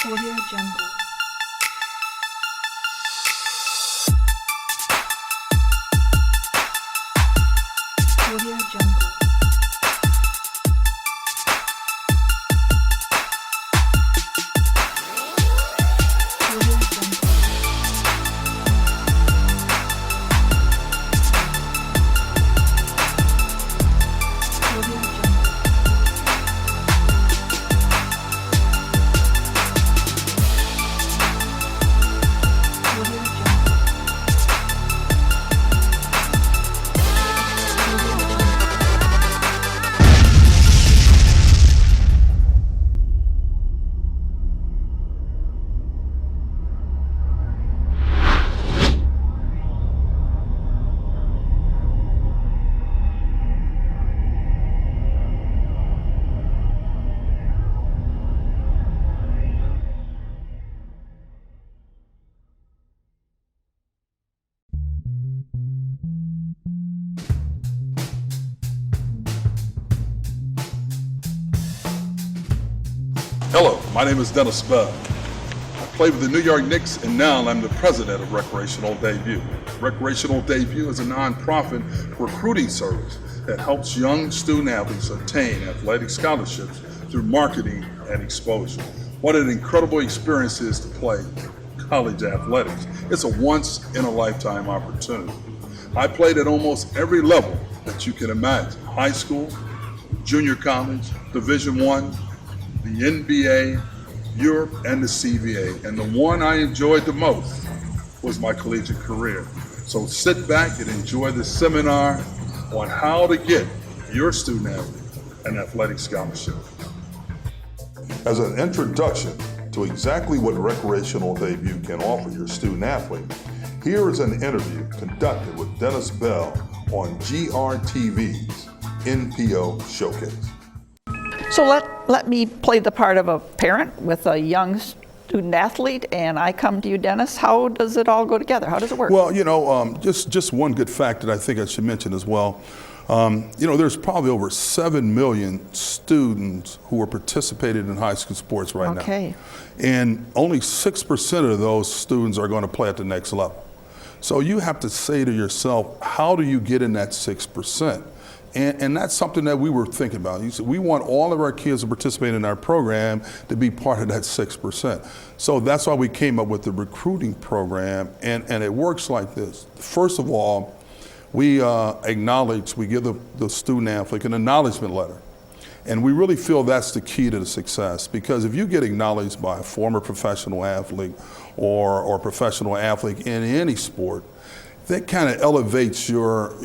Audio Jungle. Audio Jungle. Audio Jungle. Audio Jungle. Audio Jungle. Hello, my name is Dennis Bell. I played with the New York Knicks and now I'm the president of Recreational Debut. Recreational Debut is a nonprofit recruiting service that helps young student athletes obtain athletic scholarships through marketing and exposure. What an incredible experience it is to play college athletics. It's a once-in-a-lifetime opportunity. I played at almost every level that you can imagine: high school, junior college, Division I, the NBA, Europe, and the CVA. And the one I enjoyed the most was my collegiate career. So sit back and enjoy this seminar on how to get your student athlete an athletic scholarship. As an introduction to exactly what Recreational Debut can offer your student athlete, here is an interview conducted with Dennis Bell on GRTV's NPO Showcase. So let me play the part of a parent with a young student athlete, and I come to you, Dennis. How does it all go together? How does it work? Well, just one good fact that I think I should mention as well. There's probably over 7 million students who are participating in high school sports right now. Okay. And only 6% of those students are going to play at the next level. So you have to say to yourself, how do you get in that 6%? And that's something that we were thinking about. You said, we want all of our kids to participate in our program to be part of that 6%. So that's why we came up with the recruiting program, and it works like this. First of all, we give the student athlete an acknowledgement letter. And we really feel that's the key to the success, because if you get acknowledged by a former professional athlete or professional athlete in any sport, that kind of elevates your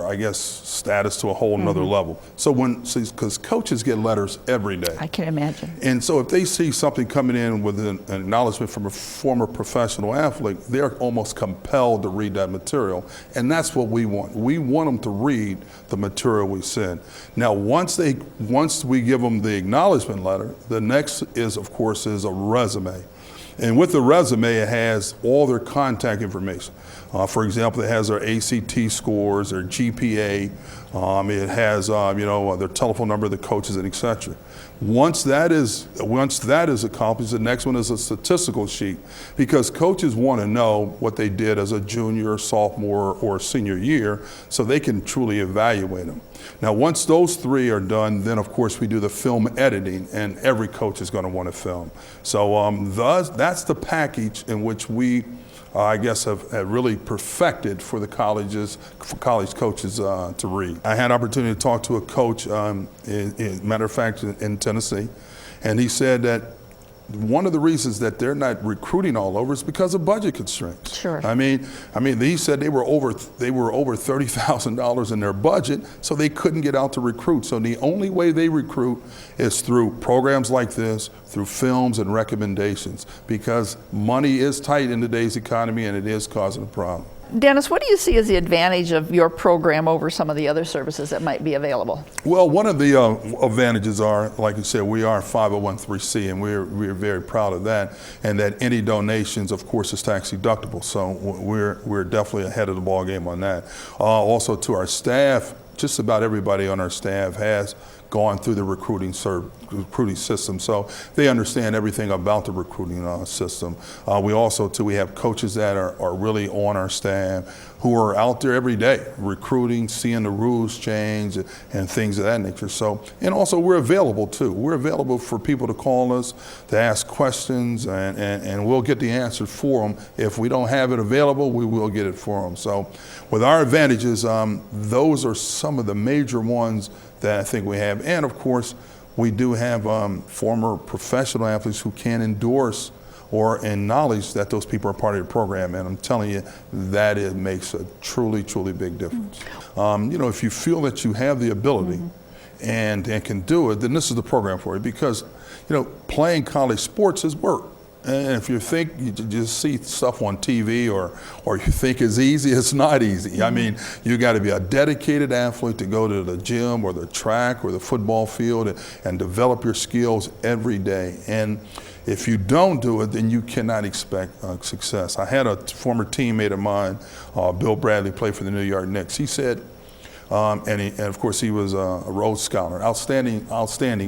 I guess, status to a whole nother level. So because coaches get letters every day. I can imagine. And so if they see something coming in with an acknowledgement from a former professional athlete, they're almost compelled to read that material. And that's what we want. We want them to read the material we send. Now, once we give them the acknowledgement letter, the next is, of course, is a resume. And with the resume, it has all their contact information. For example, it has their ACT scores, their GPA. It has their telephone number, the coaches, and etc. Once that is accomplished, the next one is a statistical sheet, because coaches want to know what they did as a junior, sophomore, or senior year, so they can truly evaluate them. Now, once those three are done, then of course we do the film editing, and every coach is going to want to film. So that's the package in which we, I guess, have really perfected for the colleges, for college coaches to read. I had an opportunity to talk to a coach, matter of fact, in Tennessee, and he said that one of the reasons that they're not recruiting all over is because of budget constraints. Sure. I mean, he said they were over $30,000 in their budget, so they couldn't get out to recruit. So the only way they recruit is through programs like this, through films and recommendations, because money is tight in today's economy and it is causing a problem. Dennis, what do you see as the advantage of your program over some of the other services that might be available? Well, one of the advantages are, like you said, we are 501(c), and we're very proud of that, and that any donations, of course, is tax deductible. So we're definitely ahead of the ball game on that. Also, to our staff, just about everybody on our staff has gone through the recruiting system, so they understand everything about the recruiting system. We also, too, we have coaches that are really on our staff who are out there every day recruiting, seeing the rules change and things of that nature. So, and also we're available too. We're available for people to call us, to ask questions, and we'll get the answer for them. If we don't have it available, we will get it for them. So with our advantages, those are some of the major ones that I think we have. And of course, we do have former professional athletes who can endorse or acknowledge that those people are part of the program. And I'm telling you, that it makes a truly, truly big difference. You know, if you feel that you have the ability and can do it, then this is the program for you, because, you know, playing college sports is work. And if you think you just see stuff on TV or you think it's easy, it's not easy. I mean, you got to be a dedicated athlete to go to the gym or the track or the football field and develop your skills every day. And if you don't do it, then you cannot expect success. I had a former teammate of mine, Bill Bradley, played for the New York Knicks. He said, and of course he was a Rhodes Scholar, outstanding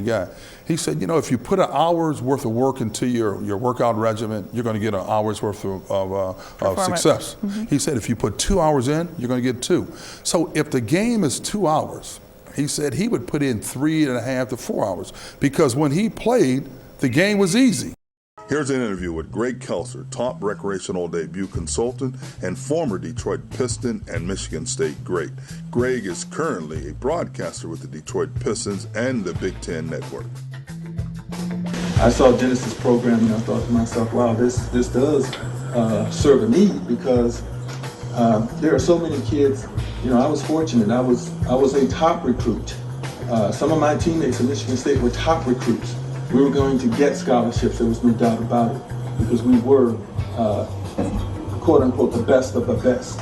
guy. He said, you know, if you put an hour's worth of work into your workout regimen, you're going to get an hour's worth of success. He said, if you put 2 hours in, you're going to get 2. So if the game is 2 hours, he said he would put in 3.5 to 4 hours, because when he played, the game was easy. Here's an interview with Greg Kelser, top recreational debut consultant and former Detroit Piston and Michigan State great. Greg is currently a broadcaster with the Detroit Pistons and the Big Ten Network. I saw Dennis's program and I thought to myself, wow, this does serve a need, because there are so many kids. You know, I was fortunate. I was a top recruit. Some of my teammates at Michigan State were top recruits. We were going to get scholarships, there was no doubt about it, because we were, quote unquote, the best of the best.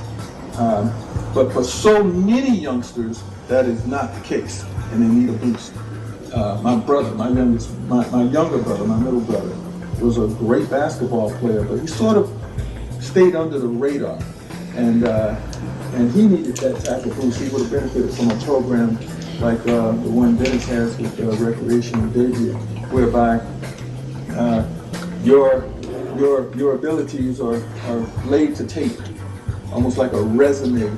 But for so many youngsters, that is not the case, and they need a boost. My brother, my younger brother, my middle brother, was a great basketball player, but he sort of stayed under the radar, and he needed that type of boost. He would have benefited from a program like the one Dennis has with Recreational Debut, whereby your abilities are laid to tape, almost like a resume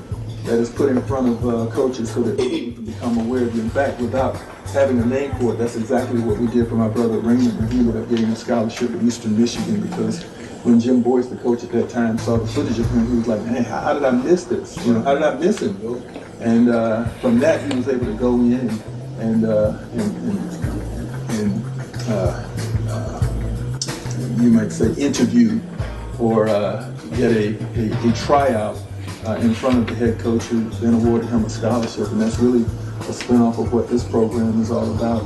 that is put in front of coaches so that they can become aware of you. In fact, without having a name for it, that's exactly what we did for my brother Raymond, and he ended up getting a scholarship at Eastern Michigan, because when Jim Boyce, the coach at that time, saw the footage of him, he was like, man, how did I miss this? You know, how did I miss him? And from that, he was able to go in and you might say interview or get a tryout in front of the head coach, who then awarded him a scholarship. And that's really a spinoff of what this program is all about.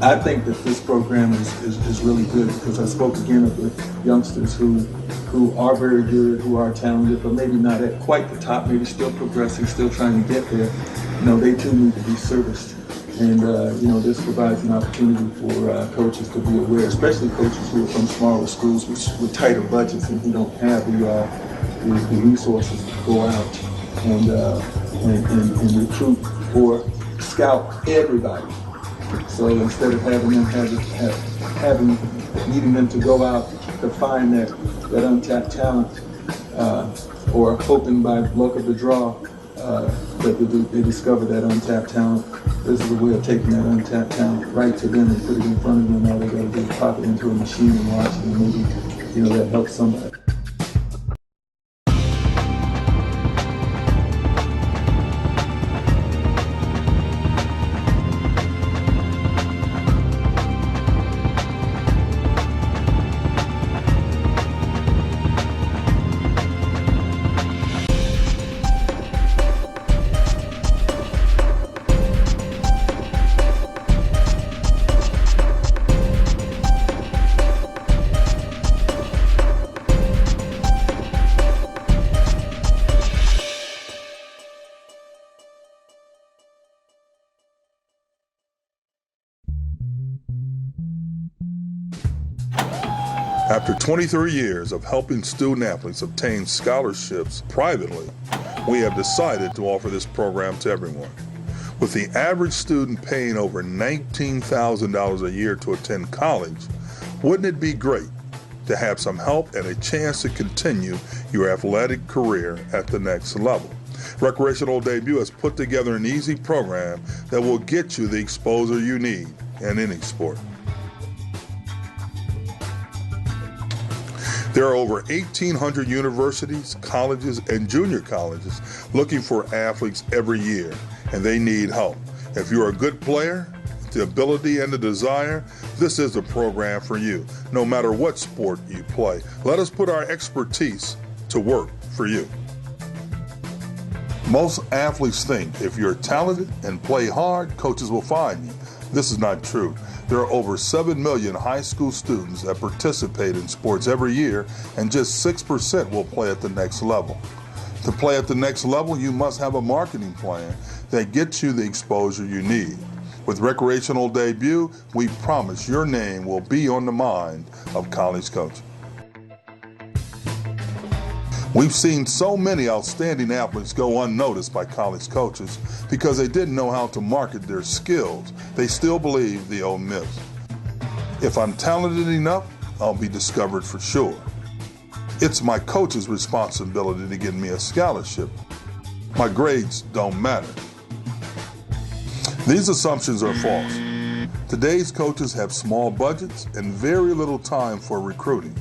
I think that this program is really good, because I spoke again of the youngsters who are very good, who are talented, but maybe not at quite the top, maybe still progressing, still trying to get there. You know, they too need to be serviced. And you know, this provides an opportunity for coaches to be aware, especially coaches who are from smaller schools with tighter budgets and who don't have the resources to go out and recruit or scout everybody. So instead of needing them to go out to find that untapped talent, or hoping by luck of the draw that they discover that untapped talent, this is a way of taking that untapped talent right to them and put it in front of them. All they got to do is pop it into a machine and watch it, and maybe, you know, that helps somebody. After 23 years of helping student athletes obtain scholarships privately, we have decided to offer this program to everyone. With the average student paying over $19,000 a year to attend college, wouldn't it be great to have some help and a chance to continue your athletic career at the next level? Recreational Debut has put together an easy program that will get you the exposure you need in any sport. There are over 1,800 universities, colleges, and junior colleges looking for athletes every year, and they need help. If you're a good player, the ability and the desire, this is the program for you, no matter what sport you play. Let us put our expertise to work for you. Most athletes think if you're talented and play hard, coaches will find you. This is not true. There are over 7 million high school students that participate in sports every year, and just 6% will play at the next level. To play at the next level, you must have a marketing plan that gets you the exposure you need. With Recreational Debut, we promise your name will be on the mind of college coaches. We've seen so many outstanding athletes go unnoticed by college coaches because they didn't know how to market their skills. They still believe the old myth. If I'm talented enough, I'll be discovered for sure. It's my coach's responsibility to get me a scholarship. My grades don't matter. These assumptions are false. Today's coaches have small budgets and very little time for recruiting.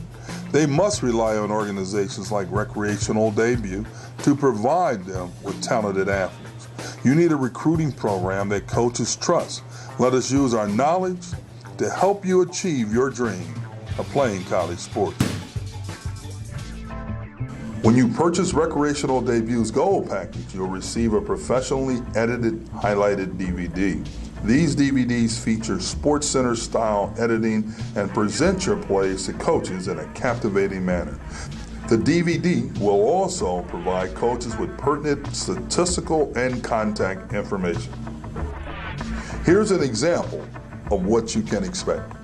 They must rely on organizations like Recreational Debut to provide them with talented athletes. You need a recruiting program that coaches trust. Let us use our knowledge to help you achieve your dream of playing college sports. When you purchase Recreational Debut's Gold Package, you'll receive a professionally edited, highlighted DVD. These DVDs feature SportsCenter style editing and present your plays to coaches in a captivating manner. The DVD will also provide coaches with pertinent statistical and contact information. Here's an example of what you can expect.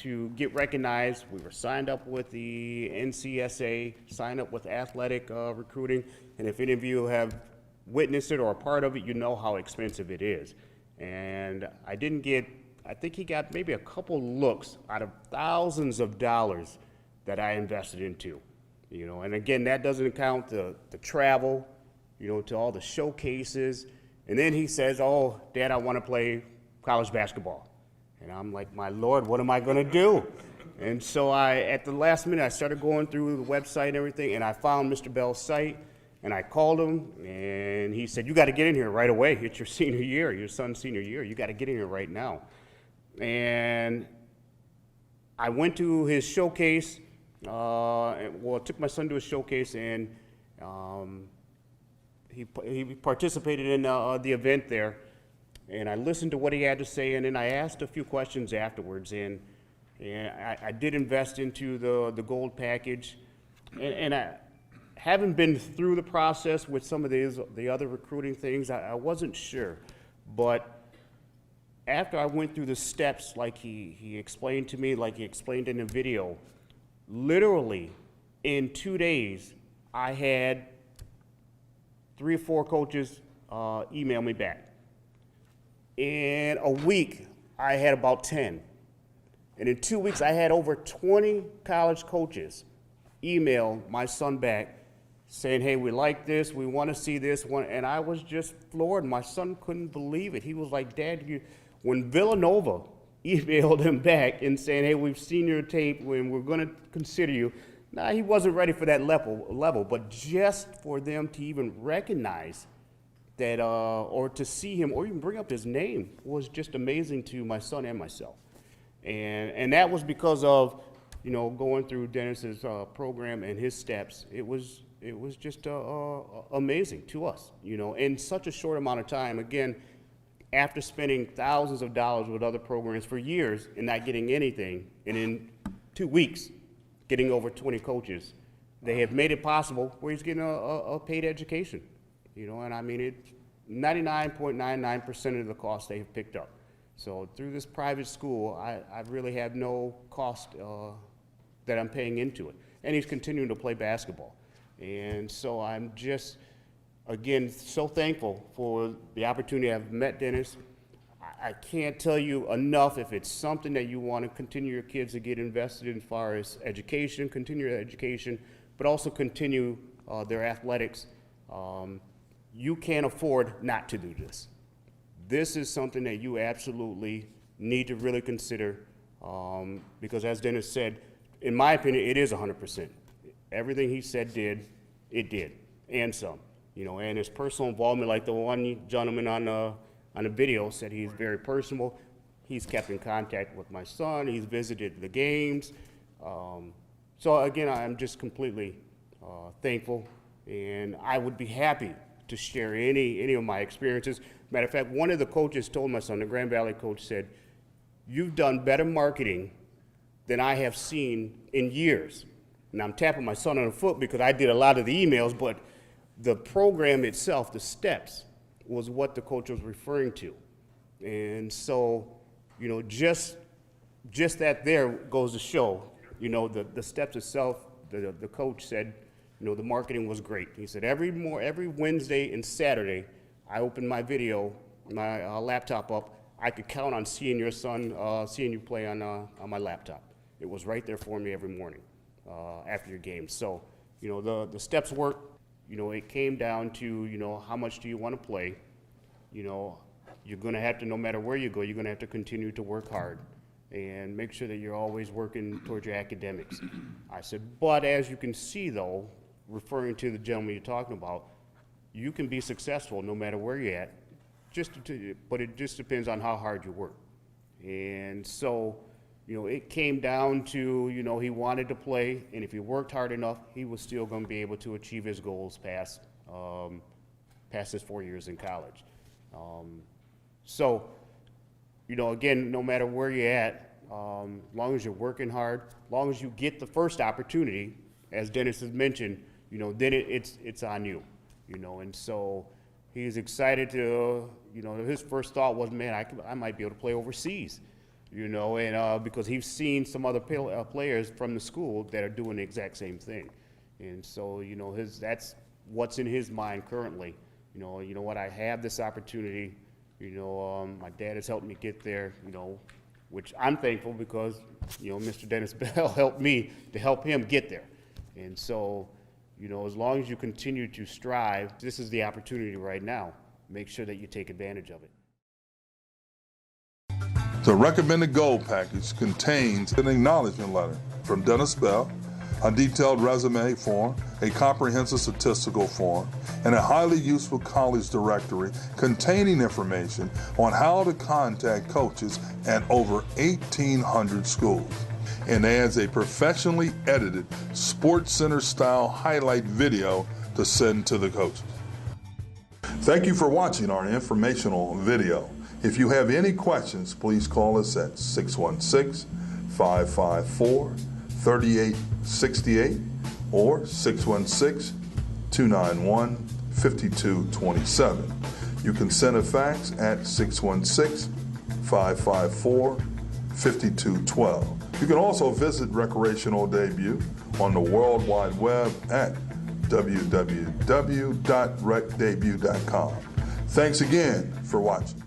to get recognized. We were signed up with the NCSA, signed up with athletic recruiting, and if any of you have witnessed it or a part of it, you know how expensive it is. And I think he got maybe a couple looks out of thousands of dollars that I invested into. And again, that doesn't count the travel, to all the showcases. And then he says, "Oh, Dad, I want to play college basketball." And I'm like, "My Lord, what am I going to do?" And so at the last minute, I started going through the website and everything, and I found Mr. Bell's site, and I called him, and he said, "You got to get in here right away. It's your senior year, your son's senior year. You got to get in here right now." And I went to his showcase. I took my son to his showcase, and he participated in the event there. And I listened to what he had to say, and then I asked a few questions afterwards. And I did invest into the gold package. And I haven't been through the process with some of the other recruiting things. I wasn't sure. But after I went through the steps like he explained to me, like he explained in the video, literally in 2 days, I had 3 or 4 coaches email me back. In a week, I had about 10. And in 2 weeks, I had over 20 college coaches email my son back saying, "Hey, we like this, we want to see this one." And I was just floored. My son couldn't believe it. He was like, "Dad, when Villanova emailed him back and saying, 'Hey, we've seen your tape and we're going to consider you,'" nah, he wasn't ready for that level. But just for them to even recognize that, or to see him, or even bring up his name, was just amazing to my son and myself. And that was because of, going through Dennis's program and his steps. It was just amazing to us, in such a short amount of time. Again, after spending thousands of dollars with other programs for years and not getting anything, and in 2 weeks, getting over 20 coaches, they have made it possible where he's getting a paid education. And I mean, it's 99.99% of the cost they have picked up. So through this private school, I really have no cost that I'm paying into it. And he's continuing to play basketball. And so I'm just, again, so thankful for the opportunity. I've met Dennis. I can't tell you enough, if it's something that you want to continue your kids to get invested in as far as education, continue their education, but also continue their athletics. You can't afford not to do this. This is something that you absolutely need to really consider, because as Dennis said, in my opinion, it is 100%. Everything he said did, and some. And his personal involvement, like the one gentleman on the video said, he's very personable. He's kept in contact with my son. He's visited the games. So again, I'm just completely thankful, and I would be happy to share any of my experiences. Matter of fact, one of the coaches told my son, the Grand Valley coach said, "You've done better marketing than I have seen in years." And I'm tapping my son on the foot because I did a lot of the emails, but the program itself, the steps, was what the coach was referring to. And so, just that there goes to show, the steps itself, the coach said, the marketing was great. He said, every Wednesday and Saturday, I opened my video, my laptop up, I could count on seeing your son, seeing you play on my laptop. It was right there for me every morning after your game. So, the steps work. It came down to, how much do you want to play? You're going to have to, no matter where you go, you're going to have to continue to work hard and make sure that you're always working towards your academics. I said, but as you can see, though, referring to the gentleman you're talking about, you can be successful no matter where you're at, but it just depends on how hard you work. And so, it came down to, he wanted to play, and if he worked hard enough, he was still going to be able to achieve his goals past his 4 years in college. So, again, no matter where you're at, as long as you're working hard, as long as you get the first opportunity, as Dennis has mentioned, then it's on you, and so he's excited to, his first thought was, man, I might be able to play overseas. you know, and because he's seen some other players from the school that are doing the exact same thing. And so, you know, that's what's in his mind currently. You know what, I have this opportunity, you know, my dad has helped me get there, you know, which I'm thankful because, you know, Mr. Dennis Bell helped me to help him get there. And so, you know, as long as you continue to strive, this is the opportunity right now. Make sure that you take advantage of it. The recommended goal package contains an acknowledgement letter from Dennis Bell, a detailed resume form, a comprehensive statistical form, and a highly useful college directory containing information on how to contact coaches at over 1,800 schools, and adds a professionally edited SportsCenter style highlight video to send to the coaches. Thank you for watching our informational video. If you have any questions, please call us at 616-554-3868 or 616-291-5227. You can send a fax at 616-554-5212. You can also visit Recreational Debut on the World Wide Web at www.recdebut.com. Thanks again for watching.